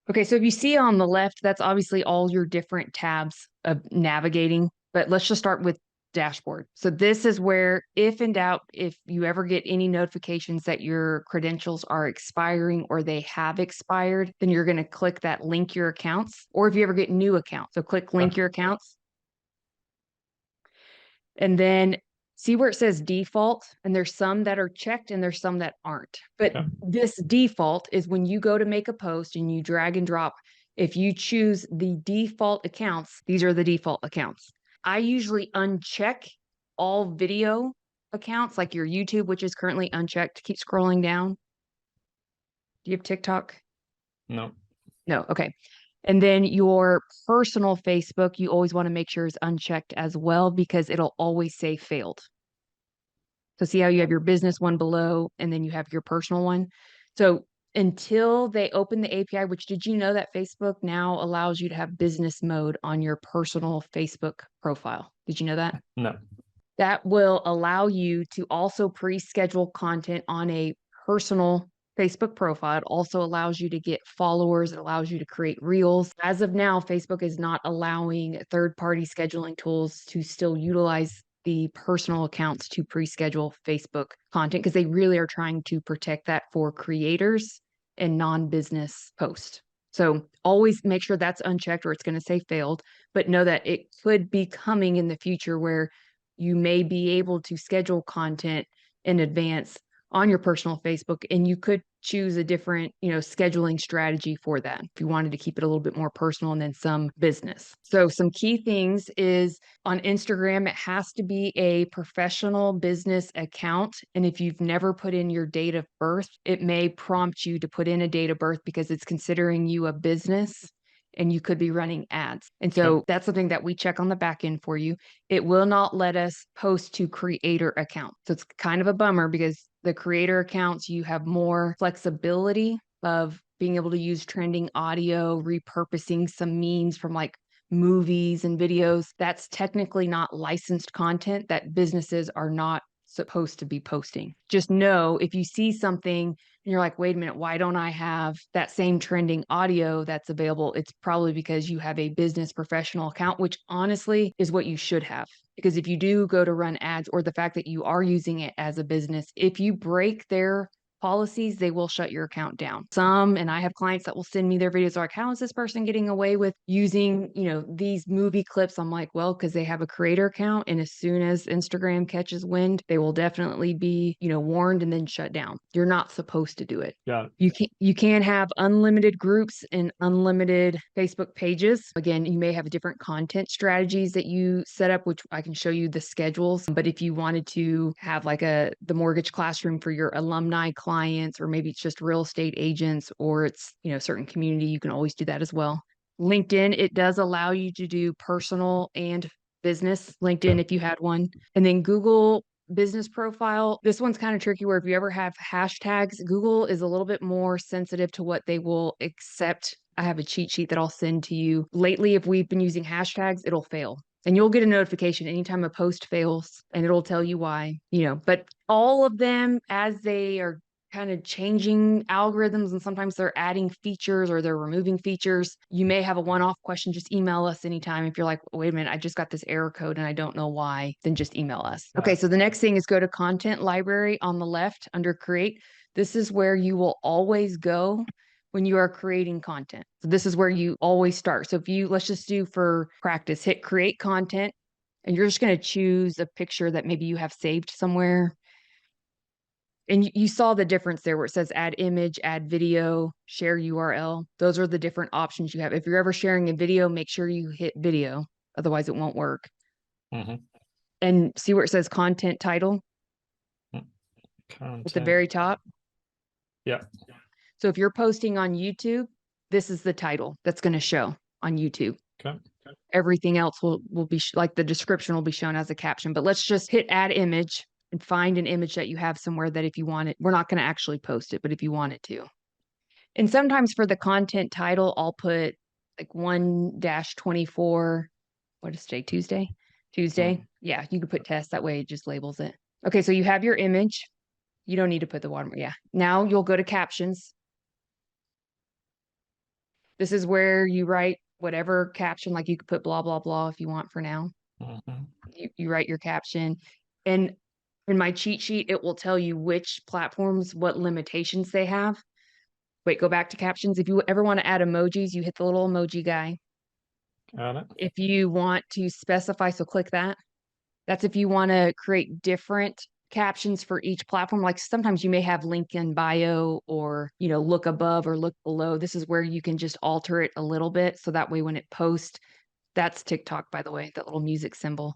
Okay, so if you see on the left, that's obviously all your different tabs of navigating, but let's just start with dashboard. So this is where, if in doubt, if you ever get any notifications that your credentials are expiring or they have expired, then you're going to click that link your accounts, or if you ever get new accounts. So click link Okay. your accounts. And then see where it says default, and there's some that are checked and there's some that aren't. But Okay. this default is when you go to make a post and you drag and drop. If you choose the default accounts, these are the default accounts. I usually uncheck all video accounts, like your YouTube, which is currently unchecked. Keep scrolling down. Do you have TikTok? No. No. Okay. And then your personal Facebook, you always want to make sure is unchecked as well, because it'll always say failed. So see how you have your business one below and then you have your personal one. So until they open the API, which, did you know that Facebook now allows you to have business mode on your personal Facebook profile? Did you know that? No. That will allow you to also pre-schedule content on a personal Facebook profile. It also allows you to get followers. It allows you to create reels. As of now, Facebook is not allowing third-party scheduling tools to still utilize the personal accounts to pre-schedule Facebook content, because they really are trying to protect that for creators and non-business posts. So always make sure that's unchecked or it's going to say failed, but know that it could be coming in the future where you may be able to schedule content in advance on your personal Facebook, and you could choose a different, scheduling strategy for that if you wanted to keep it a little bit more personal and then some business. So some key things is on Instagram, it has to be a professional business account. And if you've never put in your date of birth, it may prompt you to put in a date of birth because it's considering you a business and you could be running ads. And so that's something that we check on the back end for you. It will not let us post to creator accounts. So it's kind of a bummer, because the creator accounts, you have more flexibility of being able to use trending audio, repurposing some memes from like movies and videos. That's technically not licensed content that businesses are not supposed to be posting. Just know if you see something and you're like, wait a minute, why don't I have that same trending audio that's available? It's probably because you have a business professional account, which honestly is what you should have. Because if you do go to run ads, or the fact that you are using it as a business, if you break their policies, they will shut your account down. And I have clients that will send me their videos like, how is this person getting away with using, these movie clips? I'm like, well, because they have a creator account, and as soon as Instagram catches wind, they will definitely be, warned and then shut down. You're not supposed to do it. Yeah. You can have unlimited groups and unlimited Facebook pages. Again, you may have different content strategies that you set up, which I can show you the schedules. But if you wanted to have like the mortgage classroom for your alumni clients, or maybe it's just real estate agents, or it's, certain community, you can always do that as well. LinkedIn, it does allow you to do personal and business LinkedIn if you had one. And then Google business profile. This one's kind of tricky, where if you ever have hashtags, Google is a little bit more sensitive to what they will accept. I have a cheat sheet that I'll send to you. Lately, if we've been using hashtags, it'll fail. And you'll get a notification anytime a post fails, and it'll tell you why, but all of them, as they are kind of changing algorithms, and sometimes they're adding features or they're removing features. You may have a one-off question, just email us anytime. If you're like, wait a minute, I just got this error code and I don't know why, then just email us. Okay, so the next thing is go to content library on the left under create. This is where you will always go when you are creating content. So this is where you always start. So let's just do for practice, hit create content, and you're just going to choose a picture that maybe you have saved somewhere. And you saw the difference there where it says add image, add video, share URL. Those are the different options you have. If you're ever sharing a video, make sure you hit video. Otherwise, it won't work. Mm-hmm. And see where it says content title at the very top? Yeah. So if you're posting on YouTube, this is the title that's going to show on YouTube. Okay. Everything else will be like the description will be shown as a caption. But let's just hit add image and find an image that you have somewhere that if you want it, we're not going to actually post it, but if you wanted to. And sometimes for the content title, I'll put like 1-24. What is today? Tuesday? Tuesday. Yeah, you could put test. That way it just labels it. Okay, so you have your image. You don't need to put the watermark. Yeah. Now you'll go to captions. This is where you write whatever caption, like you could put blah, blah, blah if you want for now. Mhm. You write your caption. And in my cheat sheet, it will tell you which platforms, what limitations they have. Wait, go back to captions. If you ever want to add emojis, you hit the little emoji guy. Got it. If you want to specify, so click that. That's if you want to create different captions for each platform. Like sometimes you may have link in bio or, look above or look below. This is where you can just alter it a little bit. So that way when it posts, that's TikTok, by the way, that little music symbol.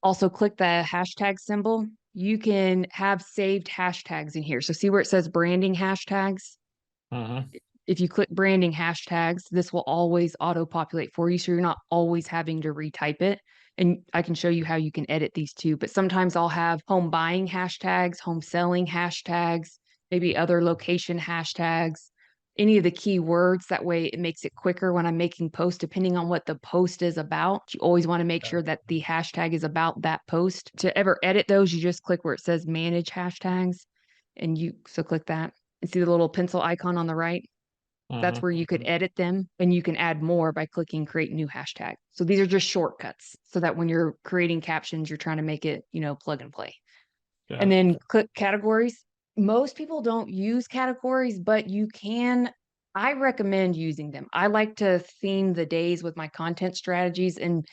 Also click the hashtag symbol. You can have saved hashtags in here. So see where it says branding hashtags? Mhm. If you click branding hashtags, this will always auto-populate for you, so you're not always having to retype it. And I can show you how you can edit these too, but sometimes I'll have home buying hashtags, home selling hashtags, maybe other location hashtags, any of the keywords. That way it makes it quicker when I'm making posts, depending on what the post is about. You always want to make sure that the hashtag is about that post. To ever edit those, you just click where it says manage hashtags, and so click that and see the little pencil icon on the right. That's Mhm. where you could edit them, and you can add more by clicking create new hashtag. So these are just shortcuts so that when you're creating captions, you're trying to make it, plug and play. Got And it. then click categories. Most people don't use categories, but you can. I recommend using them. I like to theme the days with my content strategies, and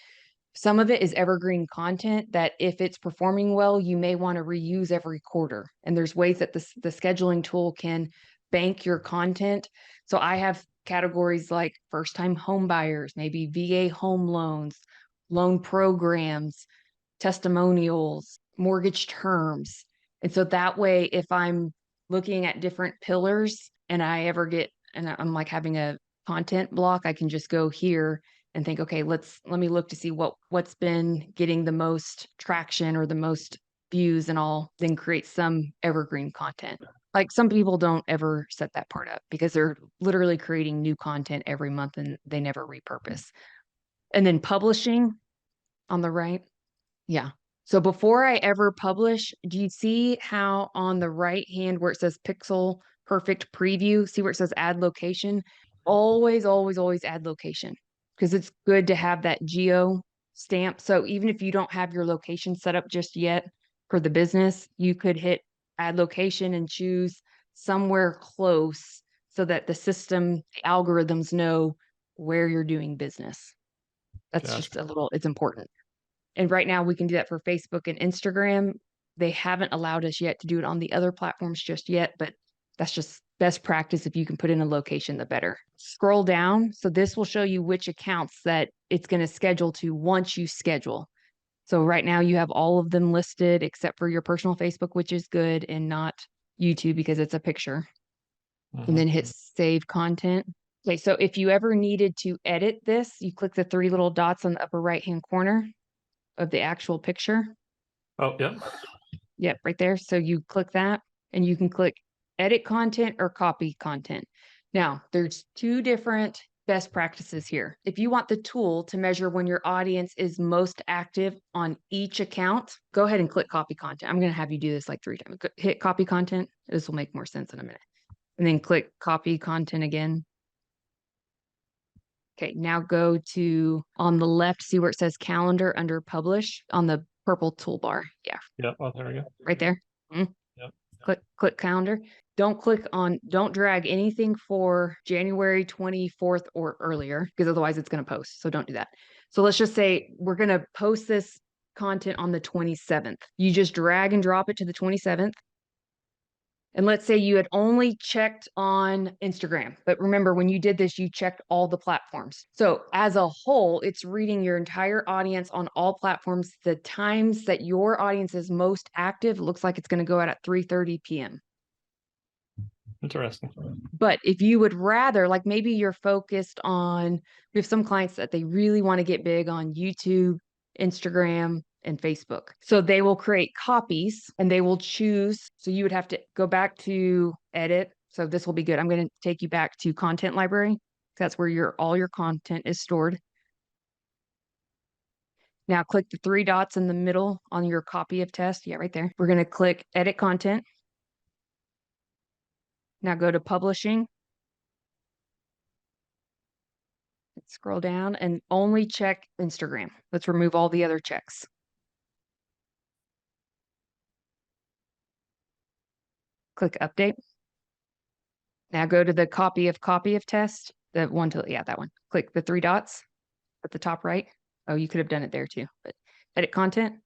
some of it is evergreen content that if it's performing well, you may want to reuse every quarter. And there's ways that the scheduling tool can bank your content. So I have categories like first time home buyers, maybe VA home loans, loan programs, testimonials, mortgage terms. And so that way, if I'm looking at different pillars and I'm like having a content block, I can just go here and think, okay, let me look to see what's been getting the most traction or the most views, and I'll then create some evergreen content. Like some people don't ever set that part up because they're literally creating new content every month and they never repurpose. And then publishing on the right. Yeah. So before I ever publish, do you see how on the right hand where it says pixel perfect preview, see where it says add location? Always, always, always add location because it's good to have that geo stamp. So even if you don't have your location set up just yet for the business, you could hit add location and choose somewhere close so that the algorithms know where you're doing business. That's Gotcha. just it's important. And right now we can do that for Facebook and Instagram. They haven't allowed us yet to do it on the other platforms just yet, but that's just best practice. If you can put in a location, the better. Scroll down. So this will show you which accounts that it's going to schedule to once you schedule. So right now you have all of them listed except for your personal Facebook, which is good, and not YouTube because it's a picture. And then Mhm. hit save content. Okay, so if you ever needed to edit this, you click the three little dots on the upper right-hand corner of the actual picture. Oh, yep. Yep, right there. So you click that and you can click edit content or copy content. Now, there's two different best practices here. If you want the tool to measure when your audience is most active on each account, go ahead and click copy content. I'm going to have you do this like 3 times. Hit copy content. This will make more sense in a minute. And then click copy content again. Okay, now go to on the left, see where it says calendar under publish on the purple toolbar. Yeah, Yep. Oh, there we go. right there. Mhm. Yep. Click calendar. Don't drag anything for January 24th or earlier because otherwise it's going to post. So don't do that. So let's just say we're going to post this content on the 27th. You just drag and drop it to the 27th. And let's say you had only checked on Instagram, but remember when you did this, you checked all the platforms. So as a whole, it's reading your entire audience on all platforms. The times that your audience is most active looks like it's going to go out at 3:30 p.m. Interesting. But if you would rather, like maybe you're focused on, we have some clients that they really want to get big on YouTube, Instagram, and Facebook. So they will create copies and they will choose. So you would have to go back to edit. So this will be good. I'm going to take you back to content library. That's where all your content is stored. Now click the 3 dots in the middle on your copy of test. Yeah, right there. We're going to click edit content. Now go to publishing. Scroll down and only check Instagram. Let's remove all the other checks. Click update. Now go to the copy of test, the one to, yeah, that one. Click the 3 dots at the top right. Oh, you could have done it there too, but edit content.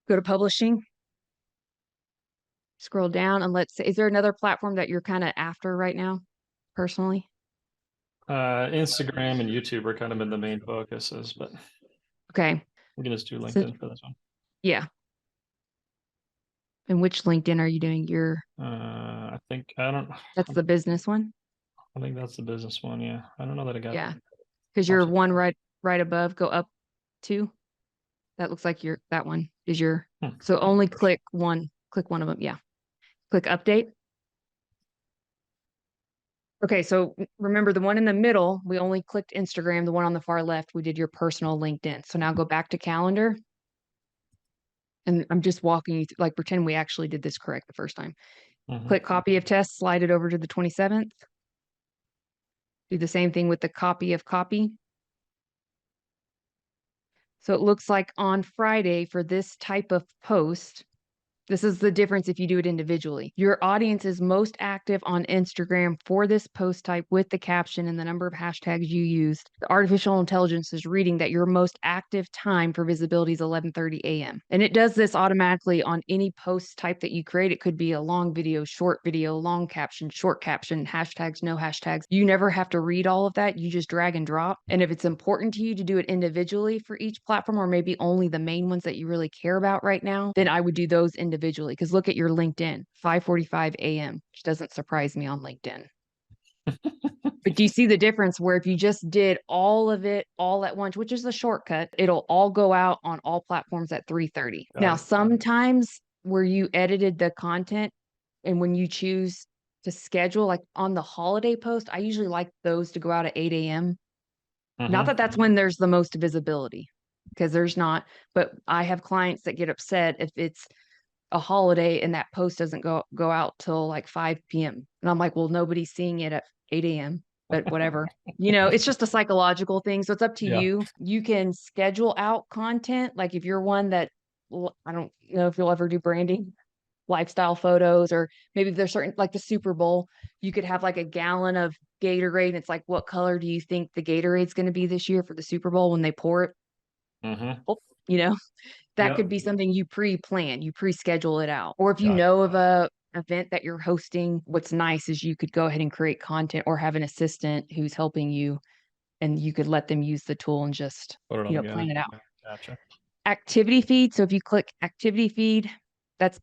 Go to publishing. Scroll down and let's say, is there another platform that you're kind of after right now, personally? Instagram and YouTube are kind of been the main focuses, but Okay. we can just do So- LinkedIn for this one. Yeah. And which LinkedIn are you doing? I think That's the business one? I think that's the business one. Yeah. I don't know that I got. Yeah. Because you're Also- one right above, go up 2. That looks like that one is your, so only click one of them. Yeah. Click update. Okay, so remember the one in the middle, we only clicked Instagram. The one on the far left, we did your personal LinkedIn. So now go back to calendar. And I'm just walking you through, like pretend we actually did this correct the first time. Mhm. Click copy of test, slide it over to the 27th. Do the same thing with the copy of copy. So it looks like on Friday for this type of post, this is the difference if you do it individually. Your audience is most active on Instagram for this post type with the caption and the number of hashtags you used. The artificial intelligence is reading that your most active time for visibility is 11:30 a.m. And it does this automatically on any post type that you create. It could be a long video, short video, long caption, short caption, hashtags, no hashtags. You never have to read all of that. You just drag and drop. And if it's important to you to do it individually for each platform, or maybe only the main ones that you really care about right now, then I would do those individually. Because look at your LinkedIn, 5:45 a.m., which doesn't surprise me on LinkedIn. But do you see the difference where if you just did all of it all at once, which is the shortcut, it'll all go out on all platforms at 3:30. Now, sometimes where you edited the content and when you choose to schedule, like on the holiday post, I usually like those to go out at 8 a.m. Not that that's when there's the most visibility, because there's not, but I have clients that get upset if it's a holiday and that post doesn't go out till like 5 p.m. And I'm like, well, nobody's seeing it at 8 a.m., but whatever. It's just a psychological thing. So it's up to you. You can schedule out content. Like if you're one that, I don't know if you'll ever do branding, lifestyle photos, or maybe there's certain, like the Super Bowl, you could have like a gallon of Gatorade. And it's like, what color do you think the Gatorade's going to be this year for the Super Bowl when they pour it? That could be something you pre-plan, you pre-schedule it out. Or if you know of a event that you're hosting, what's nice is you could go ahead and create content or have an assistant who's helping you, and you could let them use the tool and just, plan it out. Gotcha. Activity feed. So if you click activity feed, that's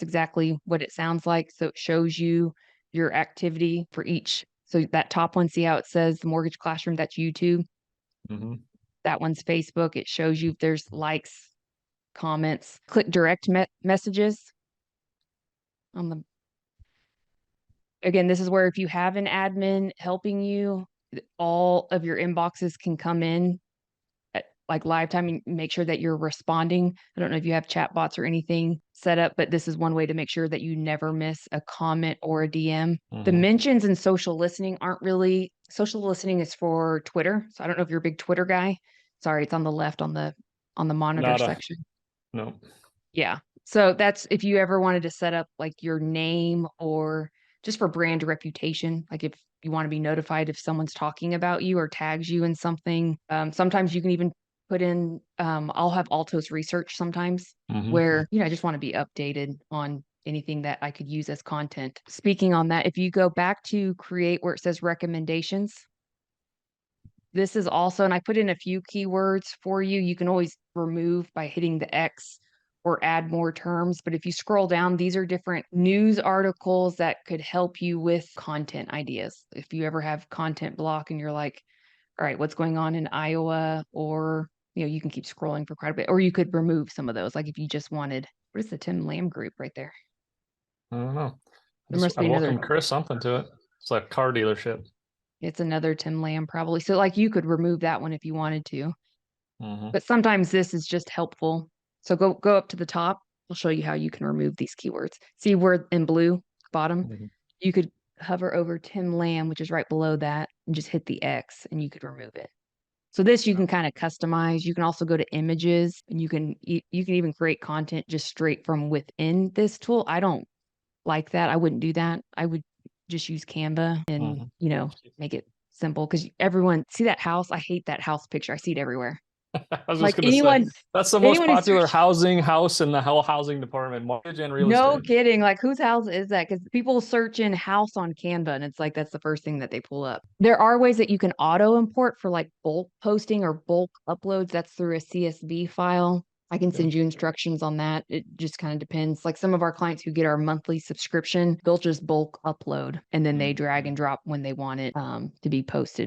exactly what it sounds like. So it shows you your activity for each. So that top one, see how it says the Mortgage Classroom, that's YouTube. That one's Facebook. It shows you if there's likes, comments. Click direct messages on the, again, this is where if you have an admin helping you, all of your inboxes can come in at like live time and make sure that you're responding. I don't know if you have chat bots or anything set up, but this is one way to make sure that you never miss a comment or a DM. The mentions and social listening aren't really, social listening is for Twitter. So I don't know if you're a big Twitter guy. Sorry, it's on the left on the monitor section. No. Yeah. So that's if you ever wanted to set up like your name or just for brand reputation, like if you want to be notified if someone's talking about you or tags you in something. Sometimes you can even put in, I'll have Altos research sometimes where, I just want to be updated on anything that I could use as content. Speaking on that, if you go back to create where it says recommendations, this is also, and I put in a few keywords for you. You can always remove by hitting the X or add more terms. But if you scroll down, these are different news articles that could help you with content ideas. If you ever have content block and you're like, all right, what's going on in Iowa? Or, you can keep scrolling for quite a bit, or you could remove some of those. Like if you just wanted, what is the Tim Lamb group right there? I don't know. There must I be another. welcome Chris something to it. It's like a car dealership. It's another Tim Lamb probably. So like you could remove that one if you wanted to. Mhm. But sometimes this is just helpful. So go up to the top. I'll show you how you can remove these keywords. See where in blue bottom, you could hover over Tim Lamb, which is right below that, and just hit the X and you could remove it. So this you can kind of customize. You can also go to images and you can even create content just straight from within this tool. I don't like that. I wouldn't do that. I would just use Canva and, make it simple because everyone see that house. I hate that house picture. I see it everywhere. I was Like just gonna say anyone, that's the most anyone who popular search- house in the whole housing department, mortgage and real no estate. kidding. Like whose house is that? Because people search in house on Canva and it's like that's the first thing that they pull up. There are ways that you can auto import for like bulk posting or bulk uploads. That's through a CSV file. I can send you instructions on that. It just kind of depends. Like some of our clients who get our monthly subscription, they'll just bulk upload and then they drag and drop when they want it to be posted.